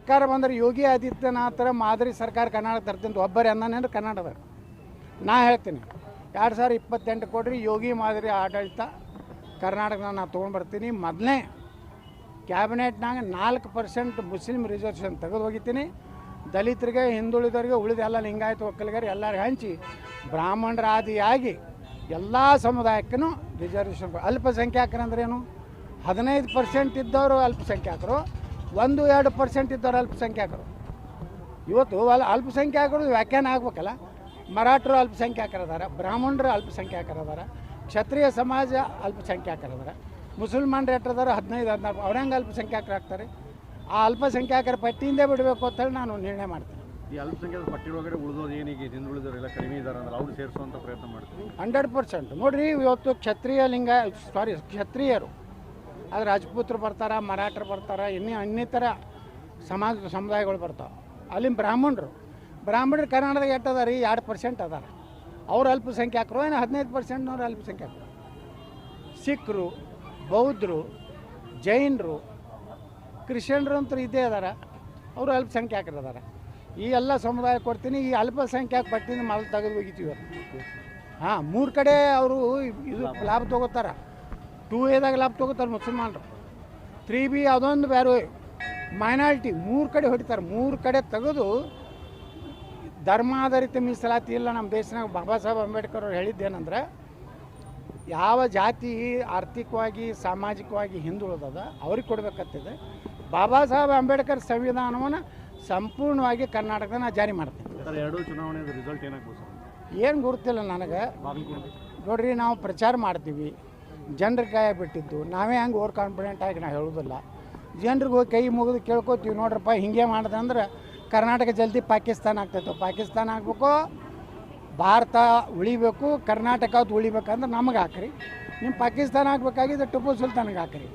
ಸರ್ಕಾರ ಬಂದರೆ ಯೋಗಿ ಆದಿತ್ಯನಾಥರ ಮಾದರಿ ಸರ್ಕಾರ ಕರ್ನಾಟಕ ತರ್ತೀನಿ ಒಬ್ಬರೇ ಅಂದಾನೇನು ಕರ್ನಾಟಕದಾಗ. ನಾ ಹೇಳ್ತೀನಿ 2028 ಕೊಡ್ರಿ, ಯೋಗಿ ಮಾದರಿ ಆಡಳಿತ ಕರ್ನಾಟಕನ ನಾನು ತೊಗೊಂಡು ಬರ್ತೀನಿ. ಮೊದಲನೇ ಕ್ಯಾಬಿನೆಟ್ನಾಗ 4% ಮುಸ್ಲಿಂ ರಿಸರ್ವೇಷನ್ ತೆಗೆದು ಹೋಗಿತೀನಿ. ದಲಿತರಿಗೆ, ಹಿಂದುಳಿದವರಿಗೆ, ಉಳಿದ ಎಲ್ಲ ಲಿಂಗಾಯತ ಒಕ್ಕಲಿಗರಿಗೆ ಎಲ್ಲರಿಗೆ ಹಂಚಿ ಬ್ರಾಹ್ಮಣರ ಆದಿಯಾಗಿ ಎಲ್ಲ ಸಮುದಾಯಕ್ಕೂ ರಿಸರ್ವೇಷನ್. ಅಲ್ಪಸಂಖ್ಯಾತರಂದ್ರೇನು? 15% ಇದ್ದವರು ಅಲ್ಪಸಂಖ್ಯಾತರು, 1-2% ಇದ್ದವರು ಅಲ್ಪಸಂಖ್ಯಾತರು. ಇವತ್ತು ಅಲ್ಪಸಂಖ್ಯಾತರು ವ್ಯಾಖ್ಯಾನ ಆಗ್ಬೇಕಲ್ಲ. ಮರಾಠರು ಅಲ್ಪಸಂಖ್ಯಾತರದಾರ, ಬ್ರಾಹ್ಮಣರು ಅಲ್ಪಸಂಖ್ಯಾತರದಾರ, ಕ್ಷತ್ರಿಯ ಸಮಾಜ ಅಲ್ಪಸಂಖ್ಯಾತರದಾರ, ಮುಸಲ್ಮಾನರು ಎಟ್ಟದಾರ 15-14. ಅವ್ರ ಹೆಂಗೆ ಅಲ್ಪಸಂಖ್ಯಾತರಾಗ್ತಾರೆ? ಆ ಅಲ್ಪಸಂಖ್ಯಾತರ ಪಟ್ಟಿಯಿಂದ ಬಿಡಬೇಕು ಅಂತೇಳಿ ನಾನು ನಿರ್ಣಯ ಮಾಡ್ತೀನಿ. ಈ ಅಲ್ಪಸಂಖ್ಯಾತ ಪಟ್ಟಿ ಒಳಗಡೆ ಉಳಿದೋರು ಏನೀಗ ಹಿಂದುಳಿದವರೆಲ್ಲ ಕಡಿಮೆ ಇದ್ದಾರೆ ಅಂದ್ರೆ ಅವ್ರು ಸೇರಿಸುವಂಥ ಪ್ರಯತ್ನ ಮಾಡ್ತೀವಿ. 100% ನೋಡಿರಿ. ಇವತ್ತು ಕ್ಷತ್ರಿಯರು ಅದು ರಾಜಪೂತರು ಬರ್ತಾರೆ, ಮರಾಠರು ಬರ್ತಾರೆ, ಇನ್ನಿತರ ಸಮುದಾಯಗಳು ಬರ್ತಾವೆ. ಅಲ್ಲಿ ಬ್ರಾಹ್ಮಣರು ಕರ್ನಾಟಕದಾಗ ಎಟ್ಟದಾರ? 2% ಅದಾರ. ಅವ್ರು ಅಲ್ಪಸಂಖ್ಯಾತರು. ಏನು 15%ನವ್ರು ಅಲ್ಪಸಂಖ್ಯಾತರು. ಸಿಖ್ರು, ಬೌದ್ಧರು, ಜೈನರು, ಕ್ರಿಶ್ಚಿಯನ್ರು ಅಂತೂ ಇದ್ದೇ ಅದಾರ, ಅವರು ಅಲ್ಪಸಂಖ್ಯಾತರು ಅದಾರ. ಈ ಎಲ್ಲ ಸಮುದಾಯ ಕೊಡ್ತೀನಿ. ಈ ಅಲ್ಪಸಂಖ್ಯಾತ ಪಟ್ಟಿಯಿಂದ ಮೊದಲು ತೆಗೆದು ಹೋಗಿತೀವಿ. 3 ಕಡೆ ಅವರು ಇದು ಲಾಭ ತೊಗೋತಾರೆ. 2A ಲಾಭ ತೊಗೋತಾರೆ ಮುಸಲ್ಮಾನರು. 3B ಅದೊಂದು ಬೇರೆ ಮೈನಾರಿಟಿ 3 ಕಡೆ ಹೊಡಿತಾರೆ. 3 ಕಡೆ ತೆಗೆದು ಧರ್ಮಾಧಾರಿತ ಮೀಸಲಾತಿ ಇಲ್ಲ ನಮ್ಮ ದೇಶನಾಗ. ಬಾಬಾ ಸಾಹೇಬ್ ಅಂಬೇಡ್ಕರ್ ಅವ್ರು ಹೇಳಿದ್ದೇನೆಂದ್ರೆ, ಯಾವ ಜಾತಿ ಆರ್ಥಿಕವಾಗಿ ಸಾಮಾಜಿಕವಾಗಿ ಹಿಂದುಳಿದದ ಅವ್ರಿಗೆ ಕೊಡಬೇಕಂತಿದೆ. ಬಾಬಾ ಸಾಹೇಬ್ ಅಂಬೇಡ್ಕರ್ ಸಂವಿಧಾನವನ್ನು ಸಂಪೂರ್ಣವಾಗಿ ಕರ್ನಾಟಕದ ನಾನು ಜಾರಿ ಮಾಡ್ತೀನಿ. ಎರಡೂ ಚುನಾವಣೆ ರಿಸಲ್ಟ್ ಏನಾಗ್ಬೋದು? ಏನು ಗುರುತಿಲ್ಲ ನನಗೆ. ನೋಡ್ರಿ, ನಾವು ಪ್ರಚಾರ ಮಾಡ್ತೀವಿ, ಜನರಿಗೆ ಕೈ ಬಿಟ್ಟಿದ್ದು ನಾವೇ ಹಂಗೆ ಓವರ್ ಕಾನ್ಫಿಡೆಂಟ್ ಆಗಿ ನಾವು ಹೇಳೋದಿಲ್ಲ. ಜನರಿಗೆ ಹೋಗಿ ಕೈ ಮುಗಿದು ಕೇಳ್ಕೊತೀವಿ, ನೋಡ್ರಪ್ಪ ಹಿಂಗೆ ಮಾಡಿದೆ ಅಂದ್ರೆ ಕರ್ನಾಟಕ ಜಲ್ದಿ ಪಾಕಿಸ್ತಾನ ಆಗ್ತೈತೆ. ಪಾಕಿಸ್ತಾನ ಆಗಬೇಕು, ಭಾರತ ಉಳಿಬೇಕು, ಕರ್ನಾಟಕ ಉಳಿಬೇಕಂದ್ರೆ ನಮಗೆ ಹಾಕ್ರಿ. ನಿಮ್ಮ ಪಾಕಿಸ್ತಾನ ಆಗಬೇಕಾಗಿದ್ದರೆ ಟಿಪ್ಪು ಸುಲ್ತಾನ್ಗೆ ಹಾಕ್ರಿ.